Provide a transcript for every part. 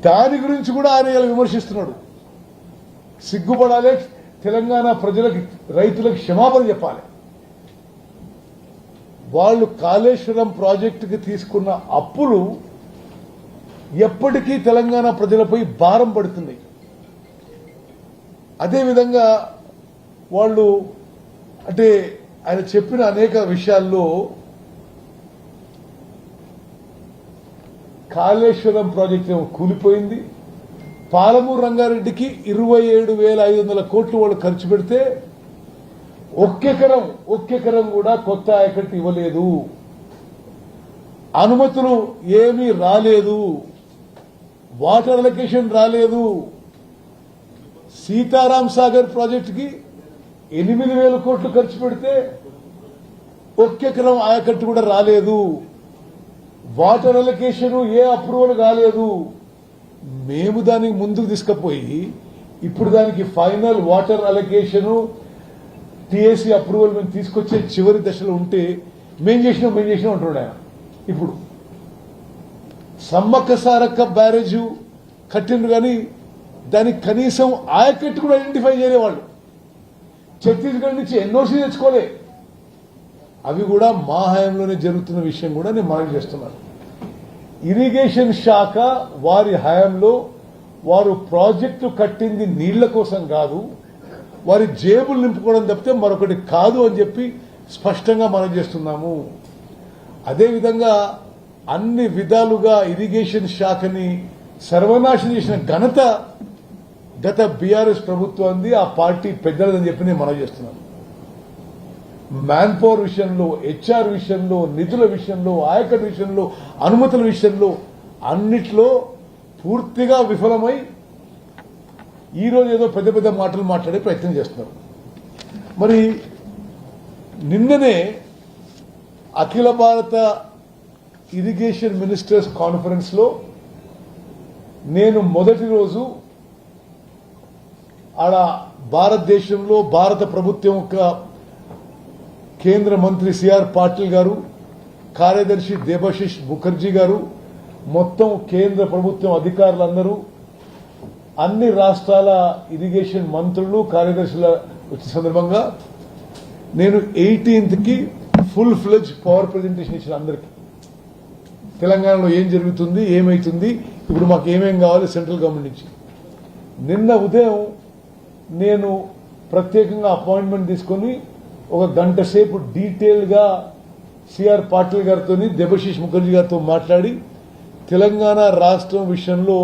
దాని గురించి కూడా ఆయన ఇలా విమర్శిస్తున్నాడు. సిగ్గుపడాలి, తెలంగాణ ప్రజలకు రైతులకు క్షమాపణ చెప్పాలి. వాళ్ళు కాళేశ్వరం ప్రాజెక్టుకి తీసుకున్న అప్పులు ఎప్పటికీ తెలంగాణ ప్రజలపై భారం పడుతున్నాయి. అదేవిధంగా వాళ్ళు అంటే ఆయన చెప్పిన అనేక విషయాల్లో కాళేశ్వరం ప్రాజెక్టు కూలిపోయింది, పాలమూరు రంగారెడ్డికి 27,500 కోట్లు వాళ్ళు ఖర్చు పెడితే ఒక్కెకరం కూడా కొత్త ఆయకట్టు ఇవ్వలేదు, అనుమతులు ఏమీ రాలేదు, వాటర్ అలొకేషన్ రాలేదు. సీతారాం సాగర్ ప్రాజెక్టుకి 8,000 కోట్లు ఖర్చు పెడితే ఒక్కెకరం ఆయకట్టు కూడా రాలేదు, వాటర్ అలొకేషన్ ఏ అప్రూవల్ కాలేదు. మేము దానికి ముందుకు తీసుకుపోయి ఇప్పుడు దానికి final water allocation TSC approval మేము తీసుకొచ్చే చివరి దశలో ఉంటే మేం చేసినాం అంటున్నాడు ఆయన. ఇప్పుడు సమ్మక్క సారక్క బ్యారేజ్ కట్టిండ్రు కానీ దానికి కనీసం ఆయకట్టు కూడా ఐడెంటిఫై చేయలేవాళ్ళు. ఛత్తీస్గఢ్ నుంచి ఎన్ఓసీ తెచ్చుకోలే. అవి కూడా మా హయాంలోనే జరుగుతున్న విషయం కూడా నేను మనవి చేస్తున్నాను. ఇరిగేషన్ శాఖ వారి హయాంలో వారు ప్రాజెక్టు కట్టింది నీళ్ల కోసం కాదు, వారి జేబులు నింపుకోవడం తప్పితే మరొకటి కాదు అని చెప్పి స్పష్టంగా మనం చేస్తున్నాము. అదేవిధంగా అన్ని విధాలుగా ఇరిగేషన్ శాఖని సర్వనాశనం చేసిన ఘనత గత బీఆర్ఎస్ ప్రభుత్వాన్ని, ఆ పార్టీ పెద్దలని చెప్పి నేను మనం చేస్తున్నాను. మ్యాన్ పవర్ విషయంలో, హెచ్ఆర్ విషయంలో, నిధుల విషయంలో, ఆయకట్టు విషయంలో, అనుమతుల విషయంలో అన్నిట్లో పూర్తిగా విఫలమై ఈరోజు ఏదో పెద్ద పెద్ద మాటలు మాట్లాడే ప్రయత్నం చేస్తున్నారు. మరి నిన్ననే అఖిల భారత ఇరిగేషన్ మినిస్టర్స్ కాన్ఫరెన్స్ లో నేను మొదటి రోజు ఆడ భారతదేశంలో భారత ప్రభుత్వం యొక్క కేంద్ర మంత్రి సిఆర్ పాటిల్ గారు, కార్యదర్శి దేబశిష్ ముఖర్జీ గారు, మొత్తం కేంద్ర ప్రభుత్వం అధికారులందరూ, అన్ని రాష్ట్రాల ఇరిగేషన్ మంత్రులు, కార్యదర్శుల వచ్చిన సందర్భంగా నేను 18th కి ఫుల్ ఫ్లెడ్జ్ పవర్ ప్రజెంటేషన్ ఇచ్చిన అందరికీ. తెలంగాణలో ఏం జరుగుతుంది, ఏమైతుంది, ఇప్పుడు మాకు ఏమేం కావాలి సెంట్రల్ గవర్నమెంట్ నుంచి. నిన్న ఉదయం నేను ప్రత్యేకంగా అపాయింట్మెంట్ తీసుకుని ఒక గంట సేపు డీటెయిల్ గా సిఆర్ పాటిల్ గారితో, దేబశిష్ ముఖర్జీ గారితో మాట్లాడి తెలంగాణ రాష్ట్రం విషయంలో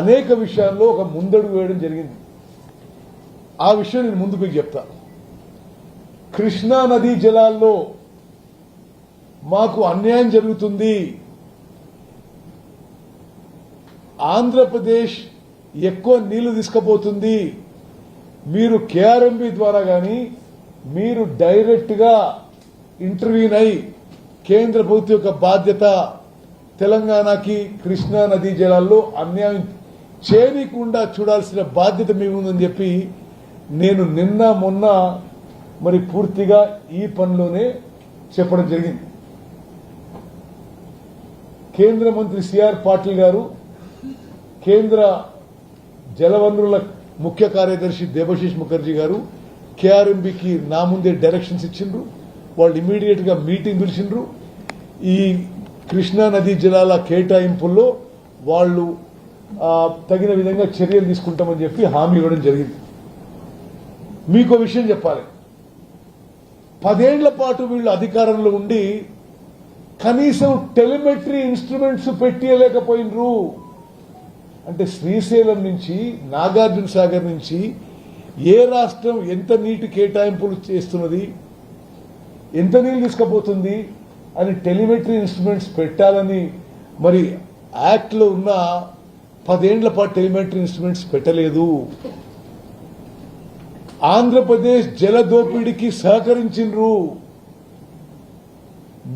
అనేక విషయాల్లో ఒక ముందడుగు వేయడం జరిగింది. ఆ విషయం నేను ముందుకు మీకు చెప్తా. కృష్ణా నదీ జలాల్లో మాకు అన్యాయం జరుగుతుంది, ఆంధ్రప్రదేశ్ ఎక్కువ నీళ్లు తీసుకుపోతుంది, మీరు కేఆర్ఎంబీ ద్వారా గాని మీరు డైరెక్ట్ గా ఇంటర్వ్యూన్ అయి కేంద్ర ప్రభుత్వం యొక్క బాధ్యత తెలంగాణకి కృష్ణా నదీ జలాల్లో అన్యాయం చేయకుండా చూడాల్సిన బాధ్యత మీ ఉందని చెప్పి నేను నిన్న మొన్న మరి పూర్తిగా ఈ పనిలోనే చెప్పడం జరిగింది. కేంద్ర మంత్రి సిఆర్ పాటిల్ గారు, కేంద్ర జలవనరుల ముఖ్య కార్యదర్శి దేబశిష్ ముఖర్జీ గారు కేఆర్ఎంబీకి నా ముందే డైరెక్షన్స్ ఇచ్చిండ్రు. వాళ్ళు ఇమీడియట్ గా మీటింగ్ పిలిచిండ్రు. ఈ కృష్ణా నదీ జలాల కేటాయింపుల్లో వాళ్ళు తగిన విధంగా చర్యలు తీసుకుంటామని చెప్పి హామీ ఇవ్వడం జరిగింది. మీకు విషయం చెప్పాలి, 10 ఏళ్ల పాటు వీళ్ళు అధికారంలో ఉండి కనీసం టెలిమెట్రీ ఇన్స్ట్రుమెంట్స్ పెట్టలేకపోయినరు. అంటే శ్రీశైలం నుంచి, నాగార్జున సాగర్ నుంచి ఏ రాష్ట్రం ఎంత నీటి కేటాయింపులు చేస్తున్నది, ఎంత నీళ్లు తీసుకుపోతుంది అని టెలిమెట్రీ ఇన్స్ట్రుమెంట్స్ పెట్టాలని మరి యాక్ట్ లో ఉన్న 10 ఏళ్ల పాటు టెలిమెట్రీ ఇన్స్ట్రుమెంట్స్ పెట్టలేదు. ఆంధ్రప్రదేశ్ జల దోపిడీకి సహకరించిండ్రు.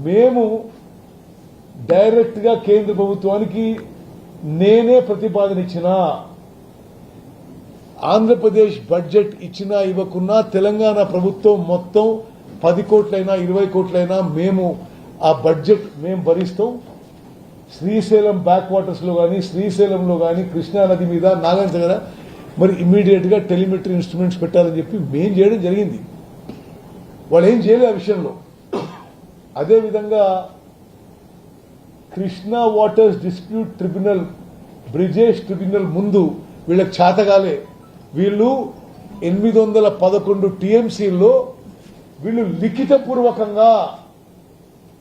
మేము డైరెక్ట్ గా కేంద్ర ప్రభుత్వానికి నేనే ప్రతిపాదన ఇచ్చినా, ఆంధ్రప్రదేశ్ బడ్జెట్ ఇచ్చినా ఇవ్వకున్నా తెలంగాణ ప్రభుత్వం మొత్తం 10 కోట్లైనా 20 కోట్లైనా మేము ఆ బడ్జెట్ మేము భరిస్తాం. శ్రీశైలం బ్యాక్ వాటర్స్ లో కానీ శ్రీశైలంలో కానీ కృష్ణా నది మీద నాగార్జున దగ్గర మరి ఇమ్మీడియట్ గా టెలిమెట్రీ ఇన్స్ట్రుమెంట్స్ పెట్టాలని చెప్పి మేం చేయడం జరిగింది. వాళ్ళు ఏం చేయలేదు ఆ విషయంలో. అదేవిధంగా Krishna waters dispute tribunal Brijesh tribunal ముందు వీళ్ళకి చేతగాలే. వీళ్ళు 811 టీఎంసీల్లో వీళ్ళు లిఖితపూర్వకంగా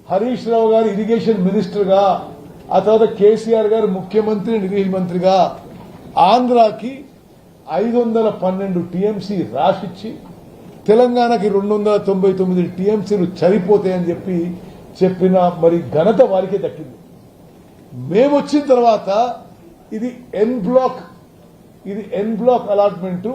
హరీష్ రావు గారు ఇరిగేషన్ మినిస్టర్గా, ఆ తర్వాత కేసీఆర్ గారు ముఖ్యమంత్రి ఇరిగేషన్ మంత్రిగా ఆంధ్రాకి 512 టీఎంసీ రాసిచ్చి తెలంగాణకి 299 టీఎంసీలు సరిపోతాయని చెప్పిన మరి ఘనత వారికే దక్కింది. మేము వచ్చిన తర్వాత ఇది ఎన్ బ్లాక్ అలాట్మెంటు